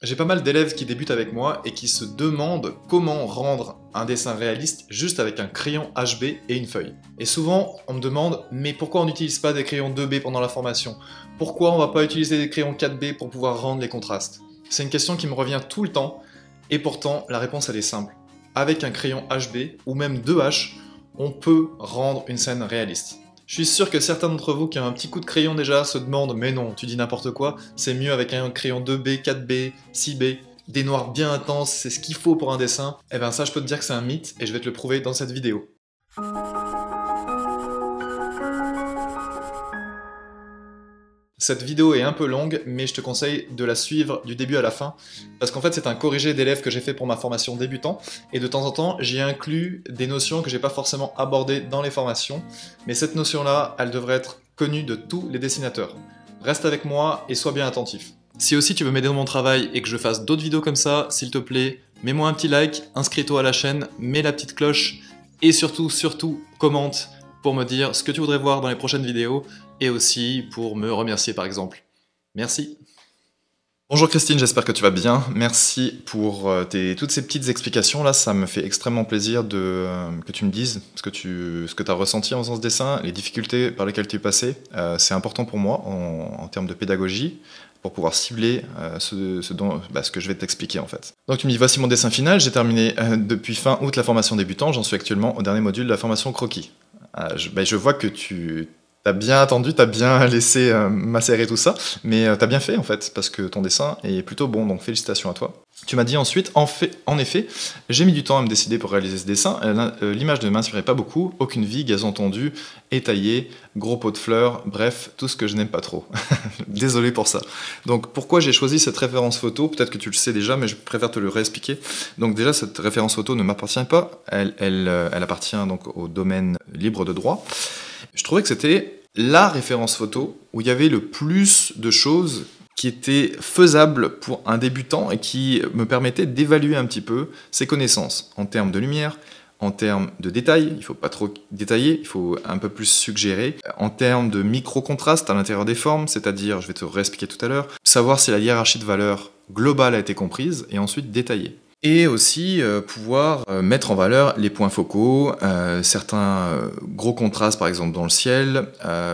J'ai pas mal d'élèves qui débutent avec moi et qui se demandent comment rendre un dessin réaliste juste avec un crayon HB et une feuille. Et souvent, on me demande « mais pourquoi on n'utilise pas des crayons 2B pendant la formation? Pourquoi on va pas utiliser des crayons 4B pour pouvoir rendre les contrastes ?» C'est une question qui me revient tout le temps, et pourtant, la réponse elle est simple. Avec un crayon HB, ou même 2H, on peut rendre une scène réaliste. Je suis sûr que certains d'entre vous qui ont un petit coup de crayon déjà se demandent « mais non, tu dis n'importe quoi, c'est mieux avec un crayon 2B, 4B, 6B, des noirs bien intenses, c'est ce qu'il faut pour un dessin ». Eh ben ça, je peux te dire que c'est un mythe, et je vais te le prouver dans cette vidéo. Cette vidéo est un peu longue, mais je te conseille de la suivre du début à la fin, parce qu'en fait c'est un corrigé d'élèves que j'ai fait pour ma formation débutant, et de temps en temps j'y inclus des notions que j'ai pas forcément abordées dans les formations, mais cette notion-là, elle devrait être connue de tous les dessinateurs. Reste avec moi et sois bien attentif. Si aussi tu veux m'aider dans mon travail et que je fasse d'autres vidéos comme ça, s'il te plaît, mets-moi un petit like, inscris-toi à la chaîne, mets la petite cloche, et surtout, commente pour me dire ce que tu voudrais voir dans les prochaines vidéos, et aussi pour me remercier par exemple. Merci. Bonjour Christine, j'espère que tu vas bien. Merci pour toutes ces petites explications là, ça me fait extrêmement plaisir que tu me dises ce que tu as ressenti en faisant ce dessin, les difficultés par lesquelles tu es passé. C'est important pour moi en termes de pédagogie, pour pouvoir cibler ce que je vais t'expliquer en fait. Donc tu me dis, voici mon dessin final, j'ai terminé depuis fin août la formation débutant, j'en suis actuellement au dernier module de la formation croquis. Je vois que tu as bien attendu, tu as bien laissé macérer tout ça, mais tu as bien fait en fait, parce que ton dessin est plutôt bon, donc félicitations à toi. Tu m'as dit ensuite, en effet, j'ai mis du temps à me décider pour réaliser ce dessin, l'image ne m'inspirait pas beaucoup, aucune vie, gazon tendu, étayé, gros pot de fleurs, bref, tout ce que je n'aime pas trop. Désolé pour ça. Donc pourquoi j'ai choisi cette référence photo? Peut-être que tu le sais déjà, mais je préfère te le réexpliquer. Donc déjà, cette référence photo ne m'appartient pas, elle appartient donc au domaine libre de droit. Je trouvais que c'était la référence photo où il y avait le plus de choses qui étaient faisables pour un débutant et qui me permettaient d'évaluer un petit peu ses connaissances en termes de lumière, en termes de détails, il ne faut pas trop détailler, il faut un peu plus suggérer, en termes de micro-contraste à l'intérieur des formes, c'est-à-dire, je vais te réexpliquer tout à l'heure, savoir si la hiérarchie de valeurs globale a été comprise et ensuite détailler. Et aussi pouvoir mettre en valeur les points focaux, certains gros contrastes par exemple dans le ciel,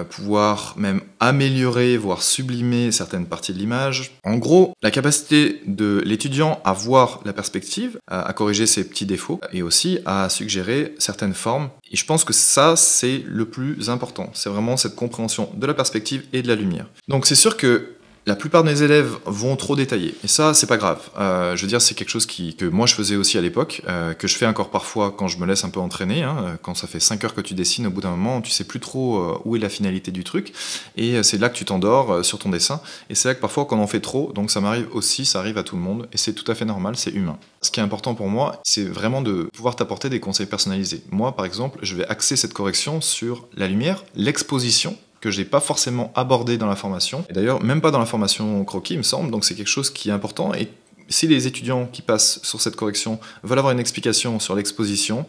pouvoir même améliorer, voire sublimer certaines parties de l'image. En gros, la capacité de l'étudiant à voir la perspective, à corriger ses petits défauts, et aussi à suggérer certaines formes. Et je pense que ça, c'est le plus important. C'est vraiment cette compréhension de la perspective et de la lumière. Donc c'est sûr que la plupart de mes élèves vont trop détailler, et ça, c'est pas grave. Je veux dire, c'est quelque chose que moi je faisais aussi à l'époque, que je fais encore parfois quand je me laisse un peu entraîner, hein, quand ça fait 5 heures que tu dessines, au bout d'un moment, tu sais plus trop où est la finalité du truc, et c'est là que tu t'endors sur ton dessin, et c'est là que parfois quand on en fait trop, donc ça m'arrive aussi, ça arrive à tout le monde, et c'est tout à fait normal, c'est humain. Ce qui est important pour moi, c'est vraiment de pouvoir t'apporter des conseils personnalisés. Moi, par exemple, je vais axer cette correction sur la lumière, l'exposition, que j'ai pas forcément abordé dans la formation, et d'ailleurs même pas dans la formation croquis il me semble, donc c'est quelque chose qui est important, et si les étudiants qui passent sur cette correction veulent avoir une explication sur l'exposition,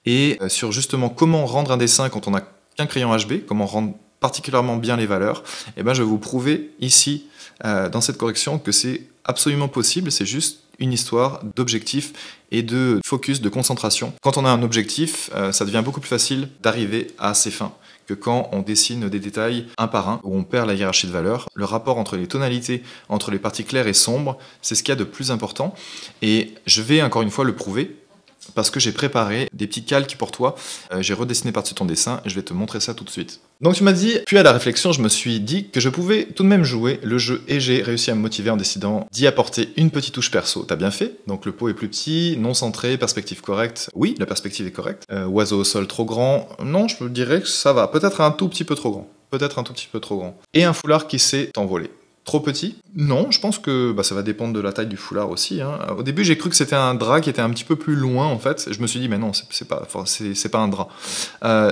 et sur justement comment rendre un dessin quand on n'a qu'un crayon HB, comment rendre particulièrement bien les valeurs, et ben je vais vous prouver ici, dans cette correction, que c'est absolument possible, c'est juste une histoire d'objectif et de focus, de concentration. Quand on a un objectif, ça devient beaucoup plus facile d'arriver à ses fins que quand on dessine des détails un par un, où on perd la hiérarchie de valeurs. Le rapport entre les tonalités, entre les parties claires et sombres, c'est ce qu'il y a de plus important. Et je vais encore une fois le prouver, parce que j'ai préparé des petits calques pour toi. J'ai redessiné par-dessus ton dessin et je vais te montrer ça tout de suite. Donc tu m'as dit, puis à la réflexion, je me suis dit que je pouvais tout de même jouer le jeu et j'ai réussi à me motiver en décidant d'y apporter une petite touche perso. T'as bien fait. Donc le pot est plus petit, non centré, perspective correcte. Oui, la perspective est correcte. Oiseau au sol trop grand. Non, je me dirais que ça va. Peut-être un tout petit peu trop grand. Peut-être un tout petit peu trop grand. Et un foulard qui s'est envolé. Trop petit? Non, je pense que ça va dépendre de la taille du foulard aussi. Hein. Au début, j'ai cru que c'était un drap qui était un petit peu plus loin, en fait. Je me suis dit, mais non, c'est pas un drap.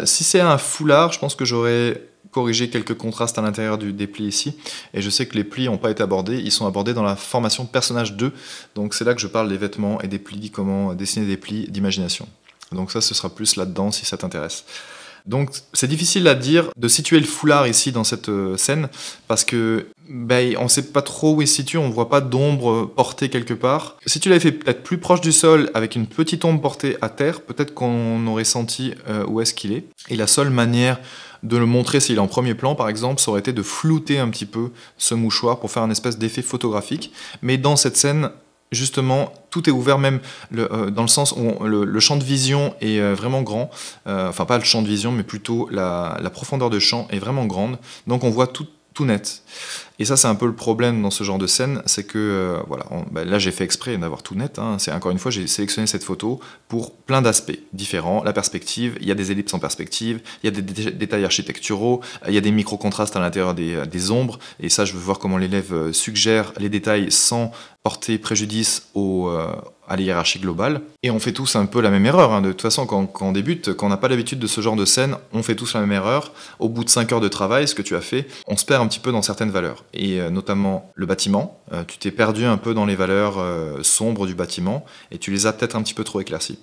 Si c'est un foulard, je pense que j'aurais corrigé quelques contrastes à l'intérieur des plis ici. Et je sais que les plis n'ont pas été abordés. Ils sont abordés dans la formation personnage 2. Donc c'est là que je parle des vêtements et des plis, comment dessiner des plis d'imagination. Donc ça, ce sera plus là-dedans si ça t'intéresse. Donc c'est difficile à dire de situer le foulard ici dans cette scène, parce que on ne sait pas trop où il se situe, on ne voit pas d'ombre portée quelque part. Si tu l'avais fait peut-être plus proche du sol, avec une petite ombre portée à terre, peut-être qu'on aurait senti où est-ce qu'il est. Et la seule manière de le montrer s'il est en premier plan, par exemple, ça aurait été de flouter un petit peu ce mouchoir pour faire un espèce d'effet photographique. Mais dans cette scène, justement, tout est ouvert, même dans le sens où le champ de vision est vraiment grand. Enfin, pas le champ de vision, mais plutôt la profondeur de champ est vraiment grande. Donc on voit tout net. Et ça, c'est un peu le problème dans ce genre de scène, c'est que, voilà, là j'ai fait exprès d'avoir tout net, hein. C'est encore une fois, j'ai sélectionné cette photo pour plein d'aspects différents. La perspective, il y a des ellipses en perspective, il y a des détails architecturaux, il y a des micro-contrastes à l'intérieur des ombres, et ça, je veux voir comment l'élève suggère les détails sans porter préjudice à la hiérarchie globale. Et on fait tous un peu la même erreur, hein. De toute façon, quand on débute, quand on n'a pas l'habitude de ce genre de scène, on fait tous la même erreur. Au bout de 5 heures de travail, ce que tu as fait, on se perd un petit peu dans certaines valeurs. Et notamment le bâtiment, tu t'es perdu un peu dans les valeurs sombres du bâtiment, et tu les as peut-être un petit peu trop éclaircies.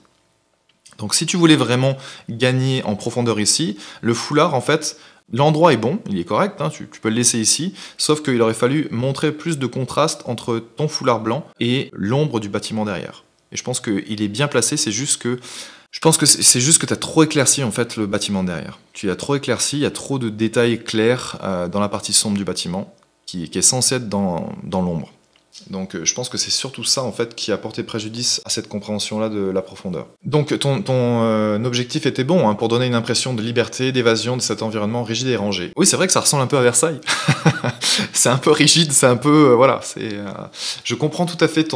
Donc si tu voulais vraiment gagner en profondeur ici, le foulard, en fait, l'endroit est bon, il est correct, hein, tu peux le laisser ici, sauf qu'il aurait fallu montrer plus de contraste entre ton foulard blanc et l'ombre du bâtiment derrière. Et je pense qu'il est bien placé, c'est juste que tu as trop éclairci en fait le bâtiment derrière. Tu as trop éclairci, il y a trop de détails clairs dans la partie sombre du bâtiment qui est censé être dans l'ombre. Donc je pense que c'est surtout ça en fait qui a porté préjudice à cette compréhension-là de la profondeur. Donc ton objectif était bon, hein, pour donner une impression de liberté, d'évasion de cet environnement rigide et rangé. Oui, c'est vrai que ça ressemble un peu à Versailles. C'est un peu rigide, c'est un peu... voilà, je comprends tout à fait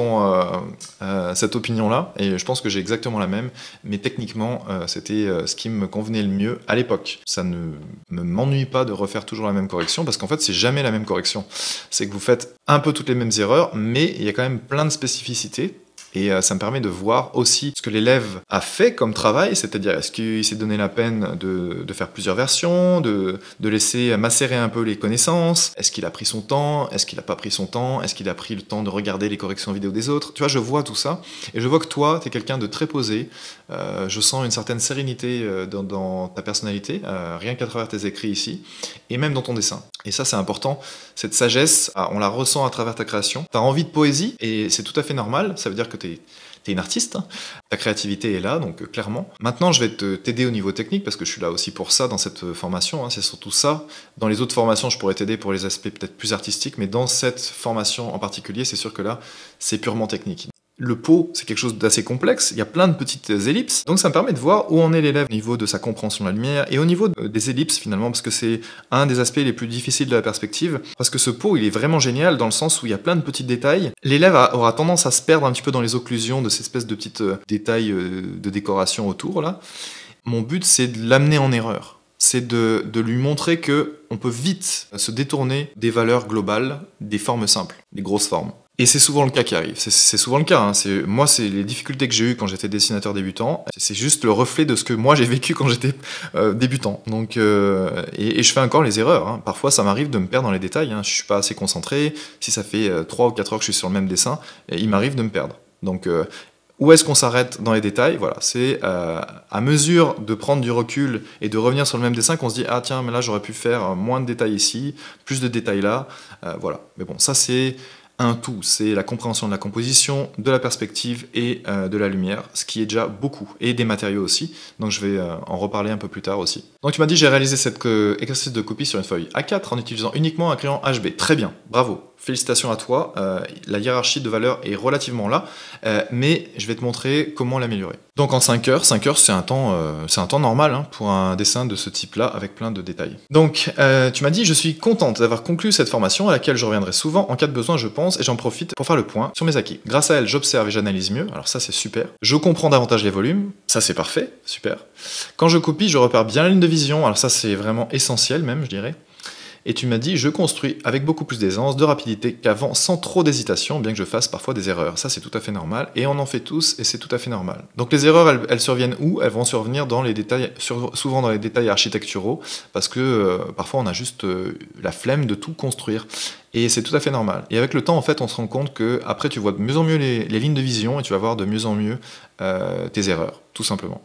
cette opinion-là, et je pense que j'ai exactement la même, mais techniquement, c'était ce qui me convenait le mieux à l'époque. Ça ne m'ennuie pas de refaire toujours la même correction, parce qu'en fait, c'est jamais la même correction. C'est que vous faites un peu toutes les mêmes erreurs, mais il y a quand même plein de spécificités. Et ça me permet de voir aussi ce que l'élève a fait comme travail, c'est-à-dire est-ce qu'il s'est donné la peine de faire plusieurs versions, de laisser macérer un peu les connaissances, est-ce qu'il a pris son temps, est-ce qu'il n'a pas pris son temps, est-ce qu'il a pris le temps de regarder les corrections vidéo des autres. Tu vois, je vois tout ça, et je vois que toi, tu es quelqu'un de très posé, je sens une certaine sérénité dans ta personnalité, rien qu'à travers tes écrits ici, et même dans ton dessin. Et ça, c'est important, cette sagesse, on la ressent à travers ta création. Tu as envie de poésie, et c'est tout à fait normal, ça veut dire que t'es une artiste, hein. Ta créativité est là, donc clairement. Maintenant, je vais t'aider au niveau technique, parce que je suis là aussi pour ça dans cette formation, hein, c'est surtout ça. Dans les autres formations, je pourrais t'aider pour les aspects peut-être plus artistiques, mais dans cette formation en particulier, c'est sûr que là, c'est purement technique. Le pot, c'est quelque chose d'assez complexe, il y a plein de petites ellipses, donc ça me permet de voir où en est l'élève au niveau de sa compréhension de la lumière, et au niveau des ellipses finalement, parce que c'est un des aspects les plus difficiles de la perspective, parce que ce pot, il est vraiment génial dans le sens où il y a plein de petits détails. L'élève aura tendance à se perdre un petit peu dans les occlusions de ces espèces de petites détails de décoration autour, là. Mon but, c'est de l'amener en erreur. C'est de lui montrer que on peut vite se détourner des valeurs globales, des formes simples, des grosses formes. Et c'est souvent le cas qui arrive, c'est souvent le cas, hein. Moi, c'est les difficultés que j'ai eues quand j'étais dessinateur débutant, c'est juste le reflet de ce que moi j'ai vécu quand j'étais débutant. Donc, et je fais encore les erreurs, hein. Parfois ça m'arrive de me perdre dans les détails, hein. Je suis pas assez concentré, si ça fait 3 ou 4 heures que je suis sur le même dessin, il m'arrive de me perdre. Donc où est-ce qu'on s'arrête dans les détails? Voilà, c'est à mesure de prendre du recul et de revenir sur le même dessin qu'on se dit ah tiens, mais là j'aurais pu faire moins de détails ici, plus de détails là, voilà. Mais bon, ça c'est un tout, c'est la compréhension de la composition, de la perspective et de la lumière, ce qui est déjà beaucoup, et des matériaux aussi, donc je vais en reparler un peu plus tard aussi. Donc tu m'as dit j'ai réalisé cet exercice de copie sur une feuille A4 en utilisant uniquement un crayon HB, très bien, bravo. Félicitations à toi, la hiérarchie de valeurs est relativement là, mais je vais te montrer comment l'améliorer. Donc en 5 heures c'est un temps normal, hein, pour un dessin de ce type-là avec plein de détails. Donc tu m'as dit je suis contente d'avoir conclu cette formation à laquelle je reviendrai souvent en cas de besoin je pense, et j'en profite pour faire le point sur mes acquis. Grâce à elle j'observe et j'analyse mieux, alors ça c'est super. Je comprends davantage les volumes, ça c'est parfait, super. Quand je copie je repère bien la ligne de vision, alors ça c'est vraiment essentiel même je dirais. Et tu m'as dit, je construis avec beaucoup plus d'aisance, de rapidité qu'avant, sans trop d'hésitation, bien que je fasse parfois des erreurs. Ça, c'est tout à fait normal, et on en fait tous, et c'est tout à fait normal. Donc les erreurs, elles surviennent où? Elles vont survenir dans les détails, souvent dans les détails architecturaux, parce que parfois on a juste la flemme de tout construire. Et c'est tout à fait normal. Et avec le temps, en fait, on se rend compte que après tu vois de mieux en mieux les lignes de vision, et tu vas voir de mieux en mieux tes erreurs, tout simplement.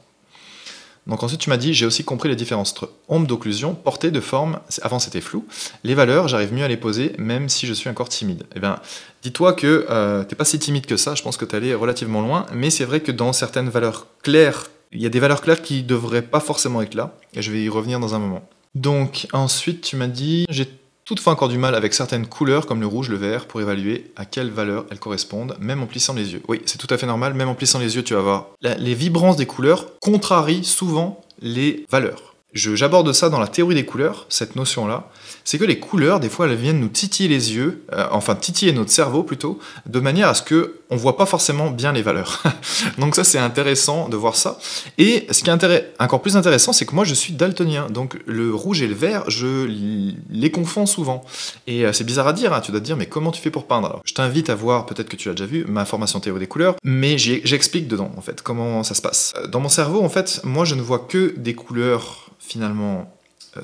Donc ensuite tu m'as dit, j'ai aussi compris les différences entre ombre d'occlusion, portée de forme, avant c'était flou, les valeurs, j'arrive mieux à les poser, même si je suis encore timide. Eh bien, dis-toi que t'es pas si timide que ça, je pense que t'es allé relativement loin, mais c'est vrai que dans certaines valeurs claires, il y a des valeurs claires qui devraient pas forcément être là, et je vais y revenir dans un moment. Donc ensuite tu m'as dit, j'ai toutefois encore du mal avec certaines couleurs comme le rouge, le vert, pour évaluer à quelle valeur elles correspondent, même en plissant les yeux. Oui, c'est tout à fait normal, même en plissant les yeux, tu vas voir. Les vibrances des couleurs contrarient souvent les valeurs. J'aborde ça dans la théorie des couleurs, cette notion-là. C'est que les couleurs, des fois, elles viennent nous titiller les yeux, enfin titiller notre cerveau plutôt, de manière à ce que on voit pas forcément bien les valeurs. Donc ça, c'est intéressant de voir ça. Et ce qui est encore plus intéressant, c'est que moi, je suis daltonien. Donc le rouge et le vert, je les confonds souvent. Et c'est bizarre à dire, hein, tu dois te dire, mais comment tu fais pour peindre alors? Je t'invite à voir, peut-être que tu l'as déjà vu, ma formation théorie des couleurs, mais j'explique dedans, en fait, comment ça se passe. Dans mon cerveau, en fait, moi, je ne vois que des couleurs finalement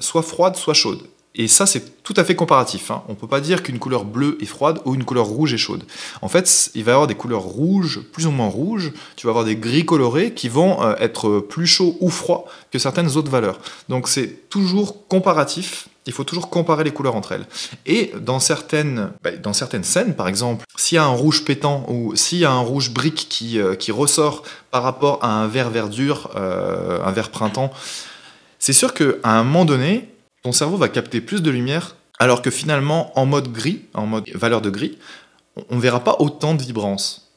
soit froide, soit chaude. Et ça, c'est tout à fait comparatif. Hein. On ne peut pas dire qu'une couleur bleue est froide ou une couleur rouge est chaude. En fait, il va y avoir des couleurs rouges, plus ou moins rouges. Tu vas avoir des gris colorés qui vont être plus chauds ou froids que certaines autres valeurs. Donc c'est toujours comparatif. Il faut toujours comparer les couleurs entre elles. Et dans certaines scènes, par exemple, s'il y a un rouge pétant ou s'il y a un rouge brique qui ressort par rapport à un vert verdure, un vert printemps, c'est sûr qu'à un moment donné, ton cerveau va capter plus de lumière, alors que finalement, en mode gris, en mode valeur de gris, on ne verra pas autant de vibrance.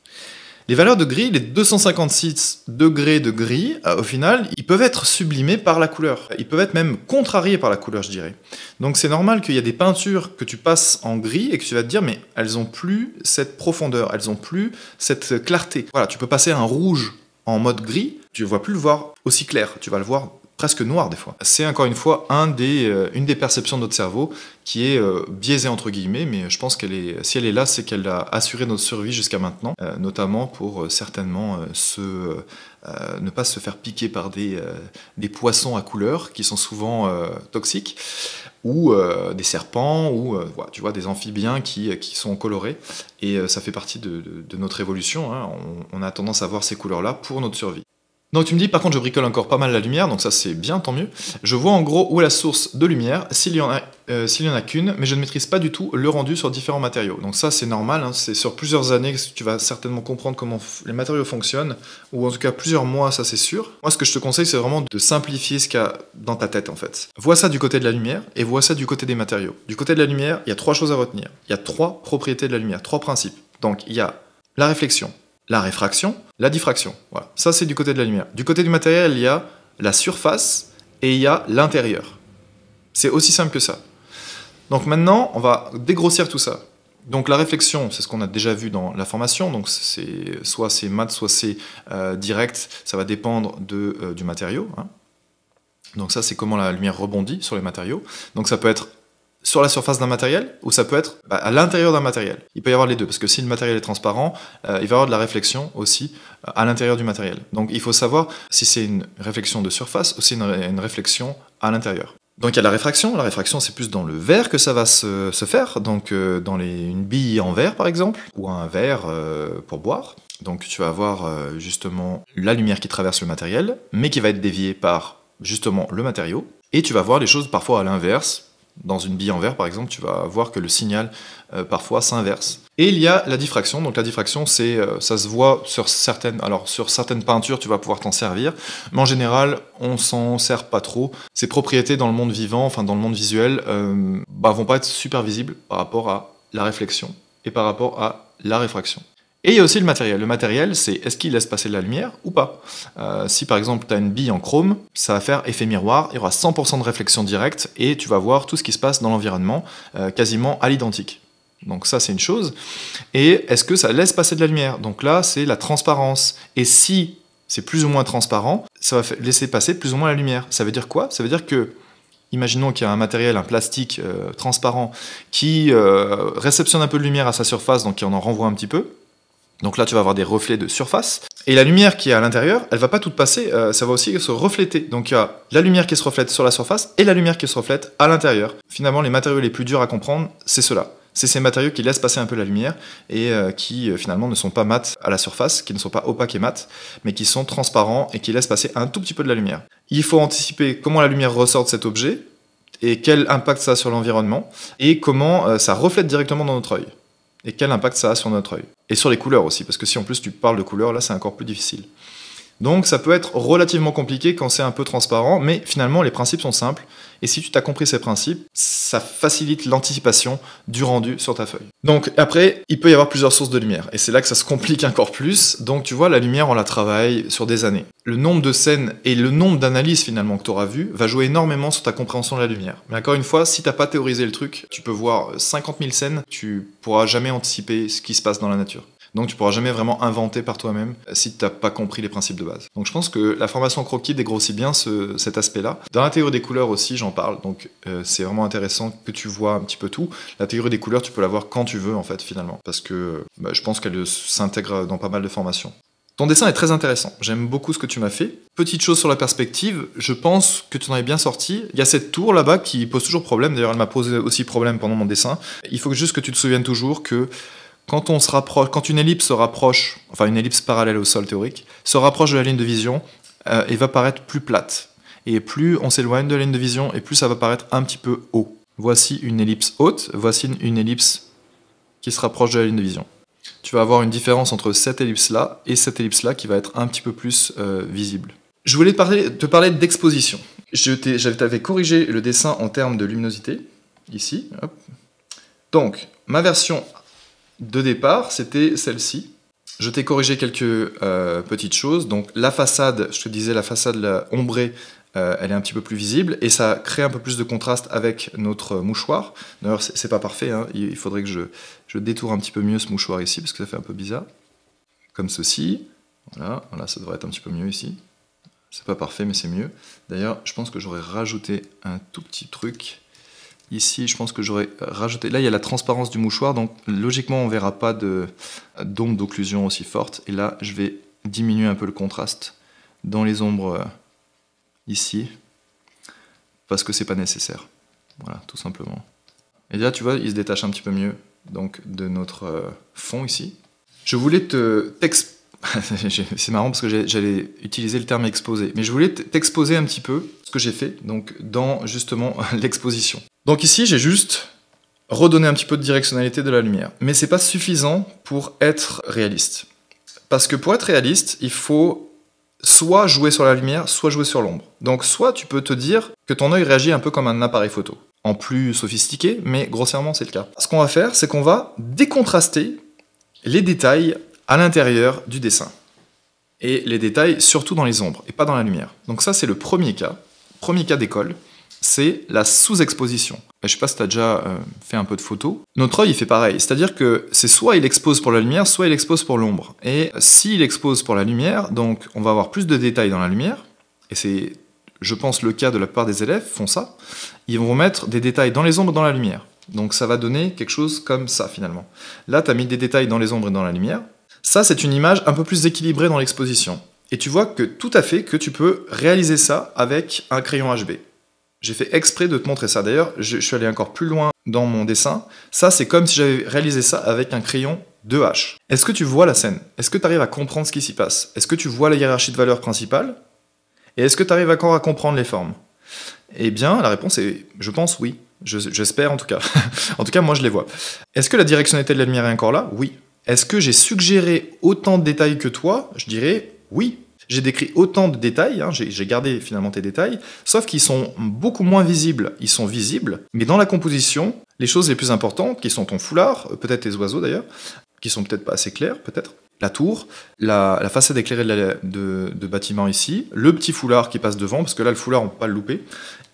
Les valeurs de gris, les 256 degrés de gris, au final, ils peuvent être sublimés par la couleur. Ils peuvent être même contrariés par la couleur, je dirais. Donc c'est normal qu'il y a des peintures que tu passes en gris et que tu vas te dire, mais elles n'ont plus cette profondeur, elles n'ont plus cette clarté. Voilà, tu peux passer un rouge en mode gris, tu ne vas plus le voir aussi clair, tu vas le voir presque noir des fois. C'est encore une fois une des perceptions de notre cerveau qui est biaisée entre guillemets, mais je pense si elle est là, c'est qu'elle a assuré notre survie jusqu'à maintenant, notamment pour certainement ne pas se faire piquer par des poissons à couleurs qui sont souvent toxiques, ou des serpents, ou voilà, tu vois, des amphibiens qui sont colorés, et ça fait partie de notre évolution, hein. On a tendance à voir ces couleurs-là pour notre survie. Donc tu me dis, par contre, je bricole encore pas mal la lumière, donc ça c'est bien, tant mieux. Je vois en gros où est la source de lumière, s'il y en a qu'une, mais je ne maîtrise pas du tout le rendu sur différents matériaux. Donc ça c'est normal, hein, c'est sur plusieurs années que tu vas certainement comprendre comment les matériaux fonctionnent, ou en tout cas plusieurs mois, ça c'est sûr. Moi ce que je te conseille, c'est vraiment de simplifier ce qu'il y a dans ta tête en fait. Vois ça du côté de la lumière, et vois ça du côté des matériaux. Du côté de la lumière, il y a 3 choses à retenir. Il y a 3 propriétés de la lumière, 3 principes. Donc il y a la réflexion, la réfraction, la diffraction. Voilà. Ça, c'est du côté de la lumière. Du côté du matériel, il y a la surface et il y a l'intérieur. C'est aussi simple que ça. Donc maintenant, on va dégrossir tout ça. Donc la réflexion, c'est ce qu'on a déjà vu dans la formation. Donc soit c'est mat, soit c'est direct. Ça va dépendre du matériau. Hein. Donc ça, c'est comment la lumière rebondit sur les matériaux. Donc ça peut être sur la surface d'un matériel, ou ça peut être à l'intérieur d'un matériel. Il peut y avoir les deux, parce que si le matériel est transparent, il va y avoir de la réflexion aussi à l'intérieur du matériel. Donc il faut savoir si c'est une réflexion de surface ou si c'est une réflexion à l'intérieur. Donc il y a la réfraction c'est plus dans le verre que ça va se faire, donc dans une bille en verre par exemple, ou un verre pour boire. Donc tu vas avoir justement la lumière qui traverse le matériel, mais qui va être déviée par justement le matériau, et tu vas voir les choses parfois à l'inverse. Dans une bille en verre, par exemple, tu vas voir que le signal, parfois, s'inverse. Et il y a la diffraction. Donc la diffraction, ça se voit sur certaines peintures, tu vas pouvoir t'en servir. Mais en général, on s'en sert pas trop. Ces propriétés dans le monde vivant, enfin dans le monde visuel, vont pas être super visibles par rapport à la réflexion et par rapport à la réfraction. Et il y a aussi le matériel. Le matériel, c'est est-ce qu'il laisse passer de la lumière ou pas. Si par exemple tu as une bille en chrome, ça va faire effet miroir, il y aura 100% de réflexion directe et tu vas voir tout ce qui se passe dans l'environnement quasiment à l'identique. Donc ça c'est une chose. Et est-ce que ça laisse passer de la lumière? Donc là c'est la transparence. Et si c'est plus ou moins transparent, ça va laisser passer plus ou moins la lumière. Ça veut dire quoi? Ça veut dire que imaginons qu'il y a un matériel, un plastique transparent qui réceptionne un peu de lumière à sa surface, donc qui en renvoie un petit peu. Donc là, tu vas avoir des reflets de surface. Et la lumière qui est à l'intérieur, elle va pas toute passer, ça va aussi se refléter. Donc il y a la lumière qui se reflète sur la surface et la lumière qui se reflète à l'intérieur. Finalement, les matériaux les plus durs à comprendre, c'est ceux-là. C'est ces matériaux qui laissent passer un peu la lumière et qui finalement ne sont pas mat à la surface, qui ne sont pas opaques et mat, mais qui sont transparents et qui laissent passer un tout petit peu de la lumière. Il faut anticiper comment la lumière ressort de cet objet et quel impact ça a sur l'environnement et comment ça reflète directement dans notre œil et quel impact ça a sur notre œil. Et sur les couleurs aussi, parce que si en plus tu parles de couleurs, là c'est encore plus difficile. Donc ça peut être relativement compliqué quand c'est un peu transparent, mais finalement les principes sont simples, et si tu t'as compris ces principes, ça facilite l'anticipation du rendu sur ta feuille. Donc après, il peut y avoir plusieurs sources de lumière, et c'est là que ça se complique encore plus. Donc tu vois, la lumière on la travaille sur des années. Le nombre de scènes et le nombre d'analyses finalement que tu auras vu va jouer énormément sur ta compréhension de la lumière. Mais encore une fois, si t'as pas théorisé le truc, tu peux voir 50 000 scènes, tu pourras jamais anticiper ce qui se passe dans la nature. Donc tu pourras jamais vraiment inventer par toi-même si tu n'as pas compris les principes de base. Donc je pense que la formation croquis dégrossit bien cet aspect-là. Dans la théorie des couleurs aussi, j'en parle, donc c'est vraiment intéressant que tu vois un petit peu tout. La théorie des couleurs, tu peux la voir quand tu veux en fait finalement, parce que je pense qu'elle s'intègre dans pas mal de formations. Ton dessin est très intéressant, j'aime beaucoup ce que tu m'as fait. Petite chose sur la perspective, je pense que tu en es bien sorti. Il y a cette tour là-bas qui pose toujours problème, d'ailleurs elle m'a posé aussi problème pendant mon dessin. Il faut juste que tu te souviennes toujours que quand une ellipse se rapproche, enfin une ellipse parallèle au sol théorique, se rapproche de la ligne de vision, elle va paraître plus plate. Et plus on s'éloigne de la ligne de vision, et plus ça va paraître un petit peu haut. Voici une ellipse haute, voici une ellipse qui se rapproche de la ligne de vision. Tu vas avoir une différence entre cette ellipse-là et cette ellipse-là qui va être un petit peu plus visible. Je voulais te parler d'exposition. J'avais corrigé le dessin en termes de luminosité, ici. Hop. Donc, ma version de départ, c'était celle-ci. Je t'ai corrigé quelques petites choses. Donc la façade, je te disais, la façade ombrée, elle est un petit peu plus visible et ça crée un peu plus de contraste avec notre mouchoir. D'ailleurs, c'est pas parfait, hein. Il faudrait que je détourne un petit peu mieux ce mouchoir ici parce que ça fait un peu bizarre. Comme ceci. Voilà, ça devrait être un petit peu mieux ici. C'est pas parfait, mais c'est mieux. D'ailleurs, je pense que j'aurais rajouté un tout petit truc. Ici, je pense que j'aurais rajouté... Là, il y a la transparence du mouchoir, donc logiquement, on ne verra pas d'ombre d'occlusion aussi forte. Et là, je vais diminuer un peu le contraste dans les ombres ici, parce que c'est pas nécessaire. Voilà, tout simplement. Et là, tu vois, il se détache un petit peu mieux donc, de notre fond ici. Je voulais c'est marrant parce que j'allais utiliser le terme exposer, mais je voulais t'exposer un petit peu ce que j'ai fait donc, dans justement l'exposition. Donc ici, j'ai juste redonné un petit peu de directionnalité de la lumière. Mais c'est pas suffisant pour être réaliste. Parce que pour être réaliste, il faut soit jouer sur la lumière, soit jouer sur l'ombre. Donc soit tu peux te dire que ton œil réagit un peu comme un appareil photo. En plus sophistiqué, mais grossièrement c'est le cas. Ce qu'on va faire, c'est qu'on va décontraster les détails à l'intérieur du dessin. Et les détails surtout dans les ombres, et pas dans la lumière. Donc ça c'est le premier cas d'école. C'est la sous-exposition. Je sais pas si tu as déjà fait un peu de photos. Notre œil, il fait pareil. C'est-à-dire que c'est soit il expose pour la lumière, soit il expose pour l'ombre. Et s'il expose pour la lumière, donc on va avoir plus de détails dans la lumière, et c'est, je pense, le cas de la plupart des élèves font ça, ils vont mettre des détails dans les ombres et dans la lumière. Donc ça va donner quelque chose comme ça, finalement. Là, tu as mis des détails dans les ombres et dans la lumière. Ça, c'est une image un peu plus équilibrée dans l'exposition. Et tu vois que tout à fait que tu peux réaliser ça avec un crayon HB. J'ai fait exprès de te montrer ça. D'ailleurs, je suis allé encore plus loin dans mon dessin. Ça, c'est comme si j'avais réalisé ça avec un crayon 2H. Est-ce que tu vois la scène? Est-ce que tu arrives à comprendre ce qui s'y passe? Est-ce que tu vois la hiérarchie de valeurs principale? Et est-ce que tu arrives encore à comprendre les formes? Eh bien, la réponse est, je pense, oui. J'espère en tout cas. En tout cas, moi, je les vois. Est-ce que la directionnalité de la lumière est encore là? Oui. Est-ce que j'ai suggéré autant de détails que toi? Je dirais oui. J'ai décrit autant de détails, hein, j'ai gardé finalement tes détails, sauf qu'ils sont beaucoup moins visibles. Ils sont visibles, mais dans la composition, les choses les plus importantes, qui sont ton foulard, peut-être tes oiseaux d'ailleurs, qui sont peut-être pas assez clairs, peut-être, la tour, la façade éclairée de bâtiment ici, le petit foulard qui passe devant, parce que là le foulard on peut pas le louper,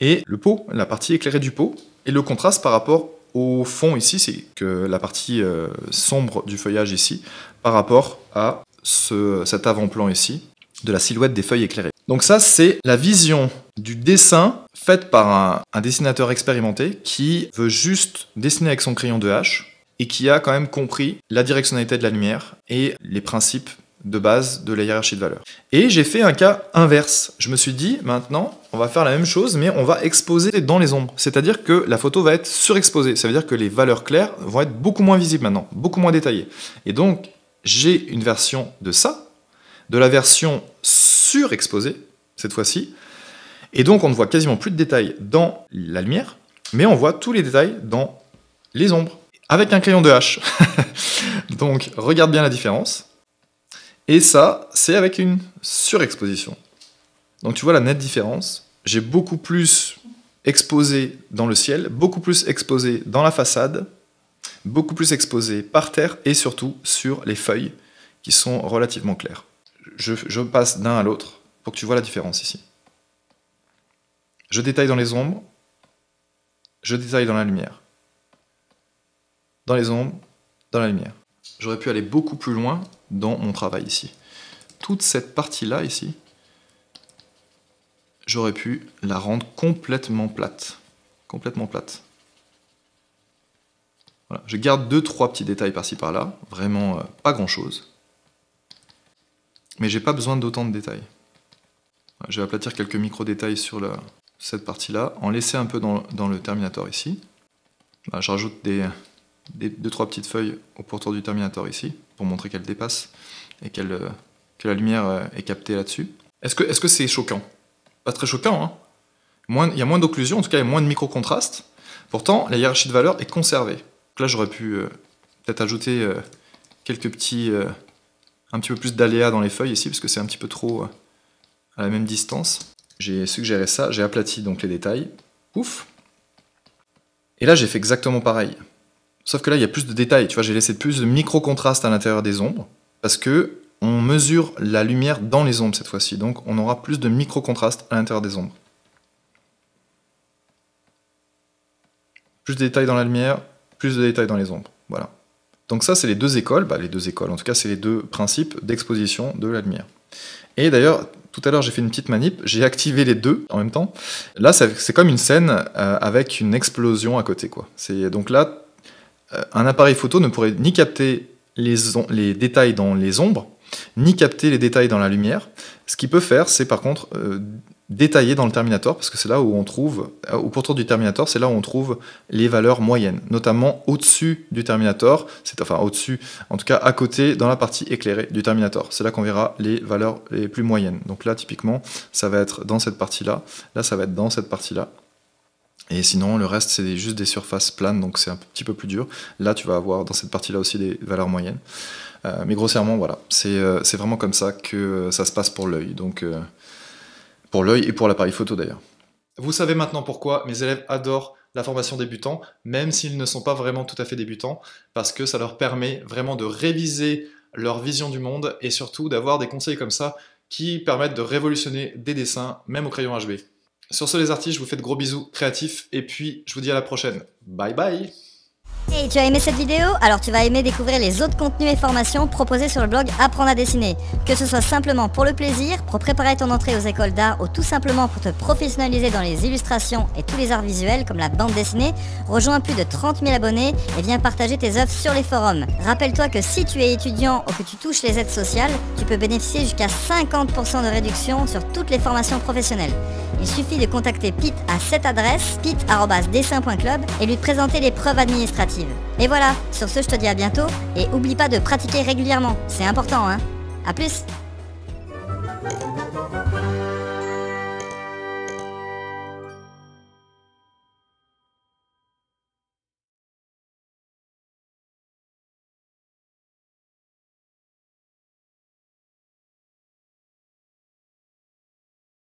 et le pot, la partie éclairée du pot, et le contraste par rapport au fond ici, c'est que la partie sombre du feuillage ici, par rapport à cet avant-plan ici, de la silhouette des feuilles éclairées. Donc ça, c'est la vision du dessin faite par un dessinateur expérimenté qui veut juste dessiner avec son crayon 2H et qui a quand même compris la directionnalité de la lumière et les principes de base de la hiérarchie de valeurs. Et j'ai fait un cas inverse. Je me suis dit, maintenant, on va faire la même chose, mais on va exposer dans les ombres. C'est-à-dire que la photo va être surexposée. Ça veut dire que les valeurs claires vont être beaucoup moins visibles maintenant, beaucoup moins détaillées. Et donc, j'ai une version de ça, de la version surexposée, cette fois-ci. Et donc, on ne voit quasiment plus de détails dans la lumière, mais on voit tous les détails dans les ombres, avec un crayon de H. Donc, regarde bien la différence. Et ça, c'est avec une surexposition. Donc tu vois la nette différence. J'ai beaucoup plus exposé dans le ciel, beaucoup plus exposé dans la façade, beaucoup plus exposé par terre et surtout sur les feuilles qui sont relativement claires. Je passe d'un à l'autre pour que tu vois la différence ici. Je détaille dans les ombres, je détaille dans la lumière. Dans les ombres, dans la lumière. J'aurais pu aller beaucoup plus loin dans mon travail ici. Toute cette partie-là, ici, j'aurais pu la rendre complètement plate. Complètement plate. Voilà. Je garde 2-3 petits détails par-ci par-là, vraiment pas grand-chose. Mais j'ai pas besoin d'autant de détails. Voilà, je vais aplatir quelques micro-détails sur cette partie-là, en laisser un peu dans le Terminator ici. Voilà, je rajoute des 2-3 petites feuilles au pourtour du Terminator ici, pour montrer qu'elle dépasse et que la lumière est captée là-dessus. Est-ce que c'est choquant? Pas très choquant, hein. Il y a moins d'occlusion, en tout cas il y a moins de micro-contraste. Pourtant, la hiérarchie de valeurs est conservée. Donc là, j'aurais pu peut-être ajouter quelques petits... un petit peu plus d'aléas dans les feuilles ici, parce que c'est un petit peu trop à la même distance. J'ai suggéré ça, j'ai aplati donc les détails. Ouf. Et là, j'ai fait exactement pareil. Sauf que là, il y a plus de détails, tu vois, j'ai laissé plus de micro-contraste à l'intérieur des ombres, parce que on mesure la lumière dans les ombres cette fois-ci, donc on aura plus de micro-contraste à l'intérieur des ombres. Plus de détails dans la lumière, plus de détails dans les ombres, voilà. Donc ça, c'est les deux écoles, en tout cas, c'est les deux principes d'exposition de la lumière. Et d'ailleurs, tout à l'heure, j'ai fait une petite manip, j'ai activé les deux en même temps. Là, c'est comme une scène avec une explosion à côté, quoi. Donc là, un appareil photo ne pourrait ni capter les détails dans les ombres, ni capter les détails dans la lumière. Ce qu'il peut faire, c'est par contre détailler dans le Terminator, parce que c'est là où on trouve, au pourtour du Terminator, c'est là où on trouve les valeurs moyennes, notamment au-dessus du Terminator, enfin au-dessus, en tout cas à côté, dans la partie éclairée du Terminator. C'est là qu'on verra les valeurs les plus moyennes. Donc là, typiquement, ça va être dans cette partie-là, là, ça va être dans cette partie-là. Et sinon, le reste, c'est juste des surfaces planes, donc c'est un petit peu plus dur. Là, tu vas avoir dans cette partie-là aussi des valeurs moyennes. Mais grossièrement, voilà, c'est vraiment comme ça que ça se passe pour l'œil. Donc, pour l'œil et pour l'appareil photo d'ailleurs. Vous savez maintenant pourquoi mes élèves adorent la formation débutant, même s'ils ne sont pas vraiment tout à fait débutants, parce que ça leur permet vraiment de réviser leur vision du monde et surtout d'avoir des conseils comme ça qui permettent de révolutionner des dessins, même au crayon HB. Sur ce les artistes, je vous fais de gros bisous créatifs et puis je vous dis à la prochaine. Bye bye! Hey, tu as aimé cette vidéo? Alors tu vas aimer découvrir les autres contenus et formations proposés sur le blog Apprendre à dessiner. Que ce soit simplement pour le plaisir, pour préparer ton entrée aux écoles d'art ou tout simplement pour te professionnaliser dans les illustrations et tous les arts visuels comme la bande dessinée, rejoins plus de 30 000 abonnés et viens partager tes œuvres sur les forums. Rappelle-toi que si tu es étudiant ou que tu touches les aides sociales, tu peux bénéficier jusqu'à 50% de réduction sur toutes les formations professionnelles. Il suffit de contacter Pete à cette adresse, pete@dessin.club, et lui présenter les preuves administratives. Et voilà, sur ce je te dis à bientôt, et oublie pas de pratiquer régulièrement, c'est important hein. A plus.